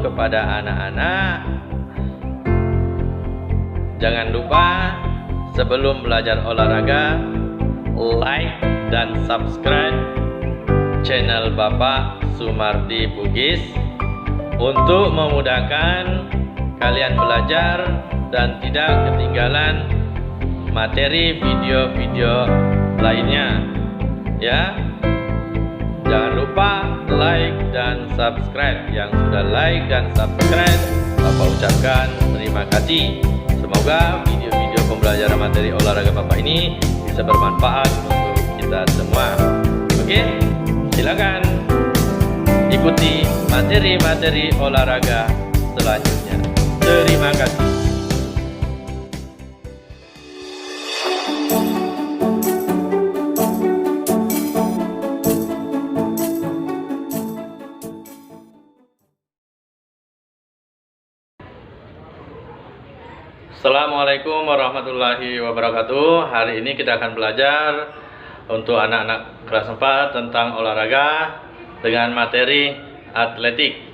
menghimbau kepada anak-anak, jangan lupa sebelum belajar olahraga, like dan subscribe channel Bapak Sumardi Bugis untuk memudahkan kalian belajar dan tidak ketinggalan materi video-video lainnya ya. Jangan lupa like dan subscribe. Yang sudah like dan subscribe, Bapak ucapkan terima kasih. Semoga video-video pembelajaran materi olahraga Bapak ini bisa bermanfaat untuk kita semua. Oke, silakan ikuti materi-materi olahraga selanjutnya. Terima kasih. Assalamualaikum warahmatullahi wabarakatuh. Hari ini kita akan belajar untuk anak-anak kelas 4 tentang olahraga dengan materi atletik.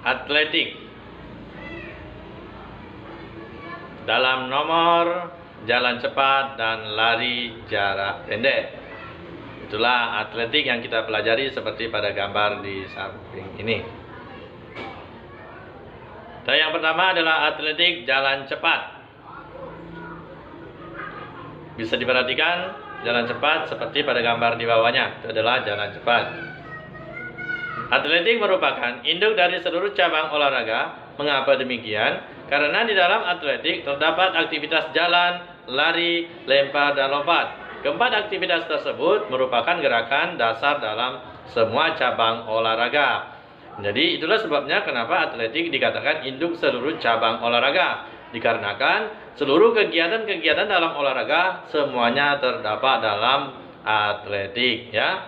Atletik dalam nomor jalan cepat dan lari jarak pendek. Itulah atletik yang kita pelajari seperti pada gambar di samping ini. Dan yang pertama adalah atletik jalan cepat. Bisa diperhatikan jalan cepat seperti pada gambar di bawahnya. Itu adalah jalan cepat. Atletik merupakan induk dari seluruh cabang olahraga. Mengapa demikian? Karena di dalam atletik terdapat aktivitas jalan, lari, lempar, dan lompat. Keempat aktivitas tersebut merupakan gerakan dasar dalam semua cabang olahraga. Jadi itulah sebabnya kenapa atletik dikatakan induk seluruh cabang olahraga. Dikarenakan seluruh kegiatan-kegiatan dalam olahraga semuanya terdapat dalam atletik ya.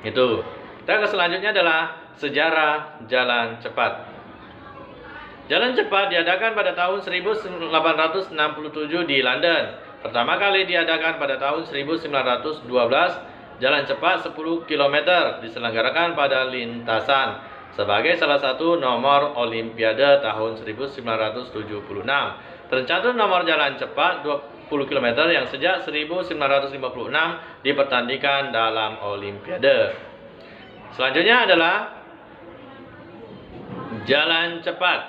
Itu. Kita ke selanjutnya adalah sejarah jalan cepat. Jalan cepat diadakan pada tahun 1867 di London. Pertama kali diadakan pada tahun 1912. Jalan cepat 10 km diselenggarakan pada lintasan sebagai salah satu nomor Olimpiade tahun 1976. Tercantum nomor jalan cepat 20 km yang sejak 1956 dipertandingkan dalam Olimpiade. Selanjutnya adalah jalan cepat.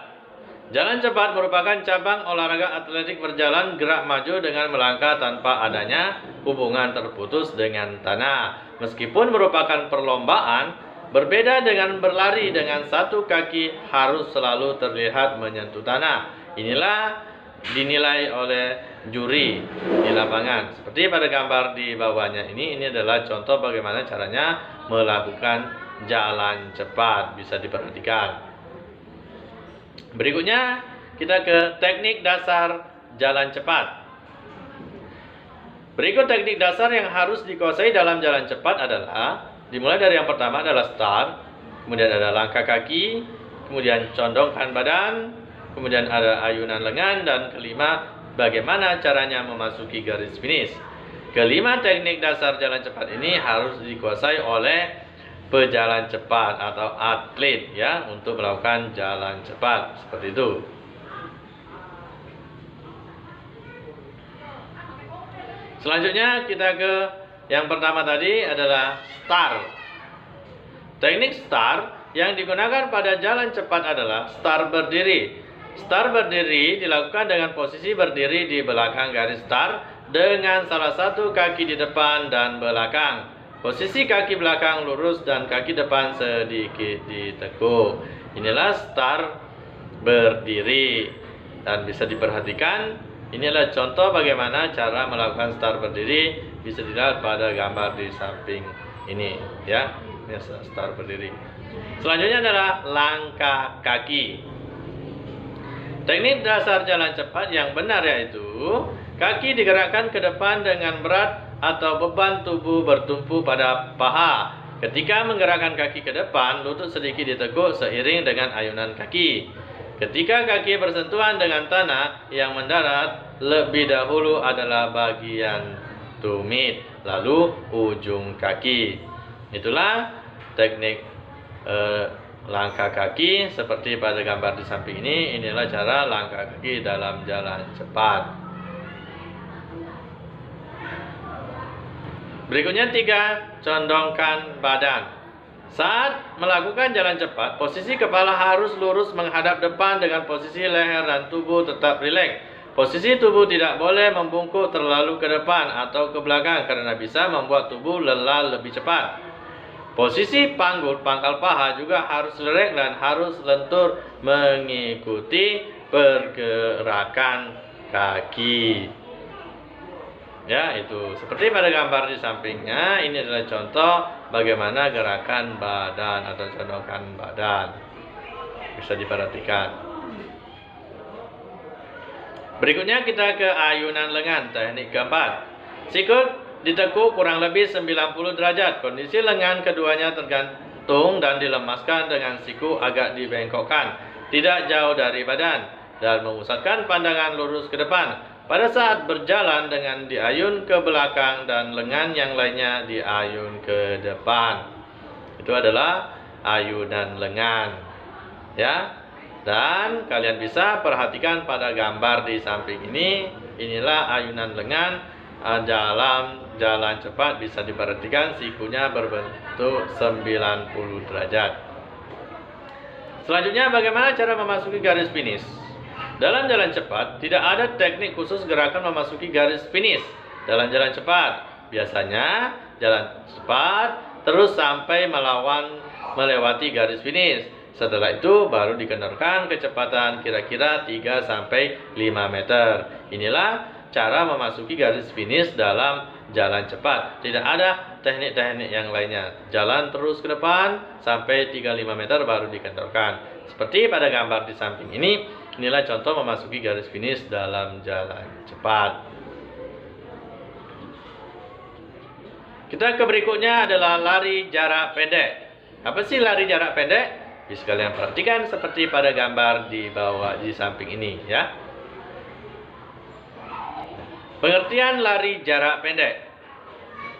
Jalan cepat merupakan cabang olahraga atletik berjalan gerak maju dengan melangkah tanpa adanya hubungan terputus dengan tanah. Meskipun merupakan perlombaan, berbeda dengan berlari dengan satu kaki harus selalu terlihat menyentuh tanah. Inilah dinilai oleh juri di lapangan. Seperti pada gambar di bawahnya ini adalah contoh bagaimana caranya melakukan jalan cepat. Bisa diperhatikan. Berikutnya kita ke teknik dasar jalan cepat. Berikut teknik dasar yang harus dikuasai dalam jalan cepat adalah dimulai dari yang pertama adalah start, kemudian ada langkah kaki, kemudian condongkan badan, kemudian ada ayunan lengan, dan kelima bagaimana caranya memasuki garis finish. Kelima teknik dasar jalan cepat ini harus dikuasai oleh pejalan cepat atau atlet ya untuk melakukan jalan cepat seperti itu. Selanjutnya kita ke yang pertama tadi adalah start. Teknik start yang digunakan pada jalan cepat adalah start berdiri. Start berdiri dilakukan dengan posisi berdiri di belakang garis start dengan salah satu kaki di depan dan belakang. Posisi kaki belakang lurus dan kaki depan sedikit ditekuk. Inilah start berdiri. Dan bisa diperhatikan, inilah contoh bagaimana cara melakukan start berdiri. Bisa dilihat pada gambar di samping ini ya. Ini start berdiri. Selanjutnya adalah langkah kaki. Teknik dasar jalan cepat yang benar yaitu kaki digerakkan ke depan dengan berat atau beban tubuh bertumpu pada paha. Ketika menggerakkan kaki ke depan, lutut sedikit ditekuk seiring dengan ayunan kaki. Ketika kaki bersentuhan dengan tanah yang mendarat, lebih dahulu adalah bagian tumit, lalu ujung kaki. Itulah teknik langkah kaki seperti pada gambar di samping ini. Inilah cara langkah kaki dalam jalan cepat. Berikutnya 3, condongkan badan. Saat melakukan jalan cepat, posisi kepala harus lurus menghadap depan dengan posisi leher dan tubuh tetap rileks. Posisi tubuh tidak boleh membungkuk terlalu ke depan atau ke belakang karena bisa membuat tubuh lelah lebih cepat. Posisi panggul pangkal paha juga harus rileks dan harus lentur mengikuti pergerakan kaki. Ya, itu seperti pada gambar di sampingnya. Ini adalah contoh bagaimana gerakan badan atau condongkan badan. Bisa diperhatikan. Berikutnya kita ke ayunan lengan, teknik keempat. Sikut ditekuk kurang lebih 90 derajat. Kondisi lengan keduanya tergantung dan dilemaskan dengan siku agak dibengkokkan, tidak jauh dari badan, dan memusatkan pandangan lurus ke depan. Pada saat berjalan dengan diayun ke belakang dan lengan yang lainnya diayun ke depan. Itu adalah ayunan lengan. Ya. Dan kalian bisa perhatikan pada gambar di samping ini. Inilah ayunan lengan dalam jalan cepat. Bisa diperhatikan sikunya berbentuk 90 derajat. Selanjutnya, bagaimana cara memasuki garis finish? Dalam jalan cepat tidak ada teknik khusus gerakan memasuki garis finish. Dalam jalan cepat biasanya jalan cepat terus sampai melewati garis finish. Setelah itu baru dikendorkan kecepatan kira-kira 3-5 meter. Inilah cara memasuki garis finish dalam jalan cepat. Tidak ada teknik-teknik yang lainnya. Jalan terus ke depan sampai 3-5 meter baru dikendorkan. Seperti pada gambar di samping ini, inilah contoh memasuki garis finish dalam jalan cepat. Kita ke berikutnya adalah lari jarak pendek. Apa sih lari jarak pendek? Bisa kalian perhatikan seperti pada gambar di bawah di samping ini ya. Pengertian lari jarak pendek.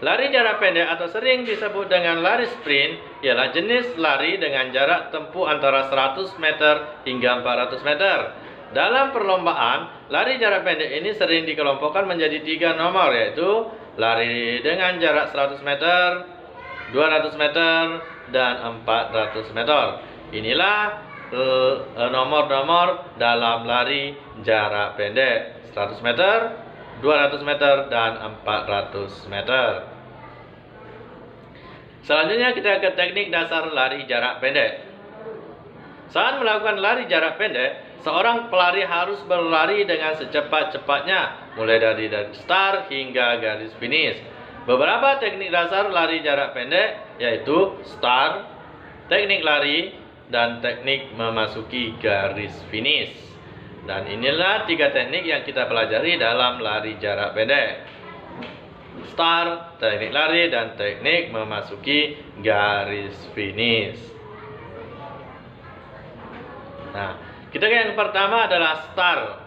Lari jarak pendek atau sering disebut dengan lari sprint ialah jenis lari dengan jarak tempuh antara 100 meter hingga 400 meter. Dalam perlombaan, lari jarak pendek ini sering dikelompokkan menjadi 3 nomor, yaitu lari dengan jarak 100 meter, 200 meter, dan 400 meter. Inilah nomor-nomor dalam lari jarak pendek: 100 meter, 200 meter, dan 400 meter. Selanjutnya kita ke teknik dasar lari jarak pendek. Saat melakukan lari jarak pendek, seorang pelari harus berlari dengan secepat-cepatnya, mulai dari start hingga garis finish. Beberapa teknik dasar lari jarak pendek yaitu start, teknik lari, dan teknik memasuki garis finish. Dan inilah 3 teknik yang kita pelajari dalam lari jarak pendek: start, teknik lari, dan teknik memasuki garis finish. Nah, kita yang pertama adalah start.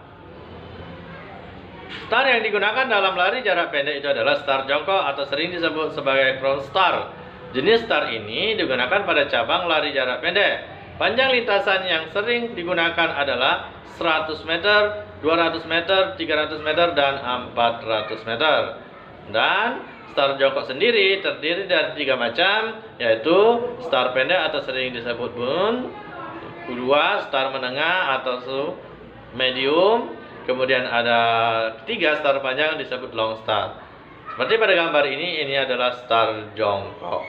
Start yang digunakan dalam lari jarak pendek itu adalah start jongkok atau sering disebut sebagai front start. Jenis start ini digunakan pada cabang lari jarak pendek. Panjang lintasan yang sering digunakan adalah 100 meter, 200 meter, 300 meter, dan 400 meter. Dan start jongkok sendiri terdiri dari 3 macam, yaitu start pendek atau sering disebut bun, kedua start menengah atau medium, kemudian ada 3 start panjang disebut long start. Seperti pada gambar ini adalah start jongkok.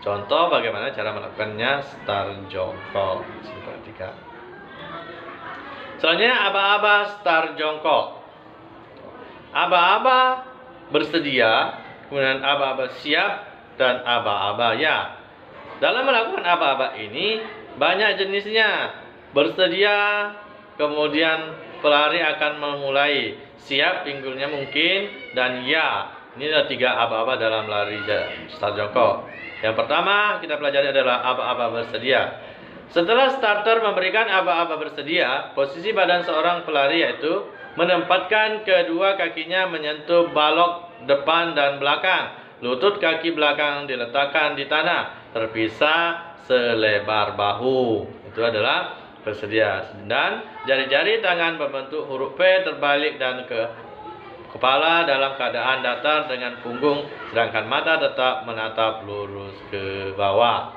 Contoh bagaimana cara melakukannya start jongkok. Perhatikan. Selanjutnya aba-aba start jongkok. Aba-aba bersedia, kemudian aba-aba siap, dan aba-aba ya. Dalam melakukan aba-aba ini banyak jenisnya. Bersedia, kemudian pelari akan memulai, siap pinggulnya mungkin, dan ya. Ini adalah 3 aba-aba dalam lari start jongkok. Yang pertama kita pelajari adalah aba-aba bersedia. Setelah starter memberikan aba-aba bersedia, posisi badan seorang pelari yaitu menempatkan kedua kakinya menyentuh balok depan dan belakang. Lutut kaki belakang diletakkan di tanah, terpisah selebar bahu. Itu adalah bersedia. Dan jari-jari tangan membentuk huruf P terbalik dan ke kepala dalam keadaan datar dengan punggung, sedangkan mata tetap menatap lurus ke bawah.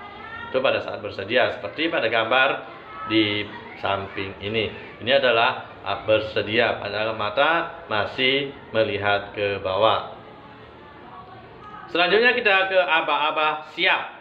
Itu pada saat bersedia, seperti pada gambar di samping ini. Ini adalah bersedia, padahal mata masih melihat ke bawah. Selanjutnya kita ke aba-aba siap.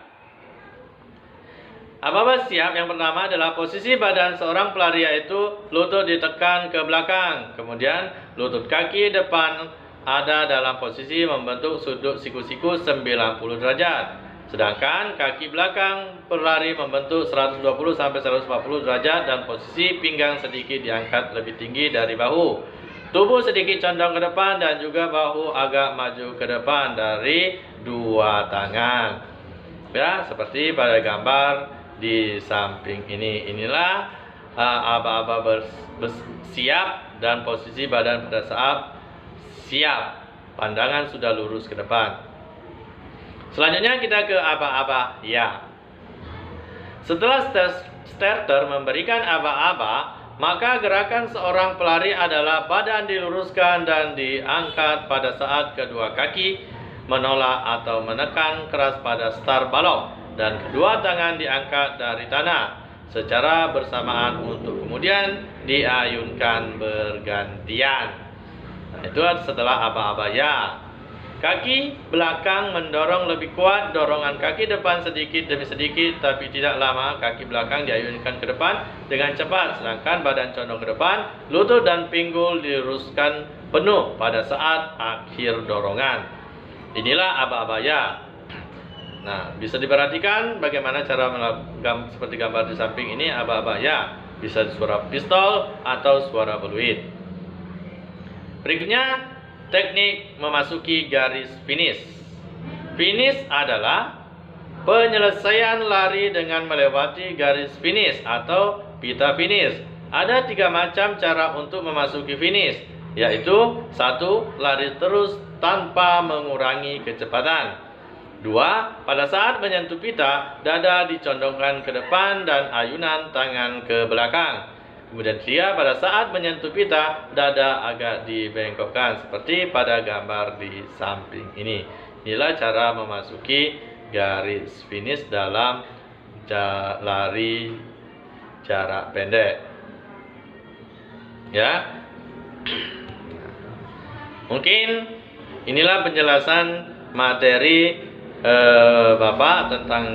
Aba-aba siap yang pertama adalah posisi badan seorang pelari, yaitu lutut ditekan ke belakang, kemudian lutut kaki depan ada dalam posisi membentuk sudut siku-siku 90 derajat, sedangkan kaki belakang pelari membentuk 120 sampai 140 derajat dan posisi pinggang sedikit diangkat lebih tinggi dari bahu. Tubuh sedikit condong ke depan dan juga bahu agak maju ke depan dari dua tangan. Ya, seperti pada gambar di samping ini. Inilah aba-aba bersiap dan posisi badan pada saat siap. Pandangan sudah lurus ke depan. Selanjutnya kita ke aba-aba ya. Setelah starter memberikan aba-aba, maka gerakan seorang pelari adalah badan diluruskan dan diangkat pada saat kedua kaki menolak atau menekan keras pada start balok, dan kedua tangan diangkat dari tanah secara bersamaan untuk kemudian diayunkan bergantian. Nah, itu setelah aba-aba ya. Kaki belakang mendorong lebih kuat, dorongan kaki depan sedikit demi sedikit, tapi tidak lama. Kaki belakang diayunkan ke depan dengan cepat, sedangkan badan condong ke depan, lutut dan pinggul diluruskan penuh pada saat akhir dorongan. Inilah aba-aba ya. Nah, bisa diperhatikan bagaimana cara melakukan seperti gambar di samping ini. Aba-aba ya, bisa suara pistol atau suara peluit. Berikutnya, teknik memasuki garis finish. Finish adalah penyelesaian lari dengan melewati garis finish atau pita finish. Ada 3 macam cara untuk memasuki finish, yaitu 1. Lari terus tanpa mengurangi kecepatan. 2. Pada saat menyentuh pita, dada dicondongkan ke depan dan ayunan tangan ke belakang. Kemudian 3. Pada saat menyentuh pita, dada agak dibengkokkan seperti pada gambar di samping ini. Inilah cara memasuki garis finish dalam lari jarak pendek. Ya. Mungkin inilah penjelasan materi Bapak tentang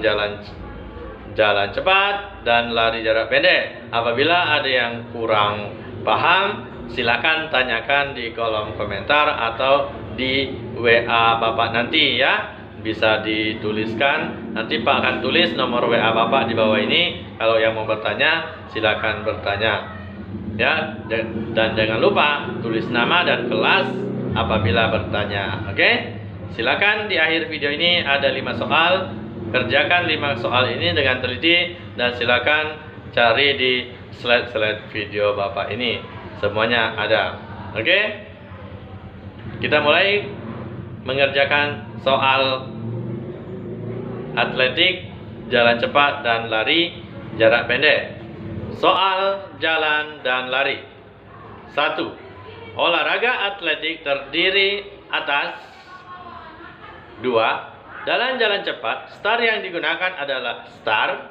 jalan cepat dan lari jarak pendek. Apabila ada yang kurang paham, silakan tanyakan di kolom komentar atau di WA Bapak nanti ya. Bisa dituliskan, nanti Pak akan tulis nomor WA Bapak di bawah ini. Kalau yang mau bertanya, silakan bertanya. Ya, dan jangan lupa tulis nama dan kelas apabila bertanya. Oke? Silakan di akhir video ini ada 5 soal. Kerjakan 5 soal ini dengan teliti dan silakan cari di slide-slide video Bapak ini. Semuanya ada. Oke? Kita mulai mengerjakan soal atletik, jalan cepat dan lari jarak pendek. Soal jalan dan lari. 1. Olahraga atletik terdiri atas 2. Dalam jalan cepat, start yang digunakan adalah start.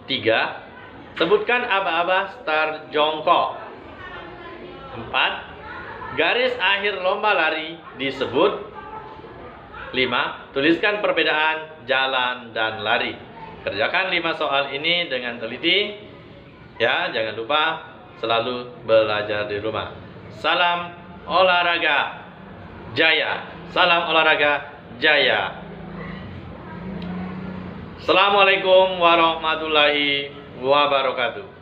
3. Sebutkan aba-aba start jongkok. 4. Garis akhir lomba lari disebut. 5. Tuliskan perbedaan jalan dan lari. Kerjakan 5 soal ini dengan teliti. Ya, jangan lupa selalu belajar di rumah. Salam olahraga jaya. Salam olahraga jaya. Assalamualaikum warahmatullahi wabarakatuh.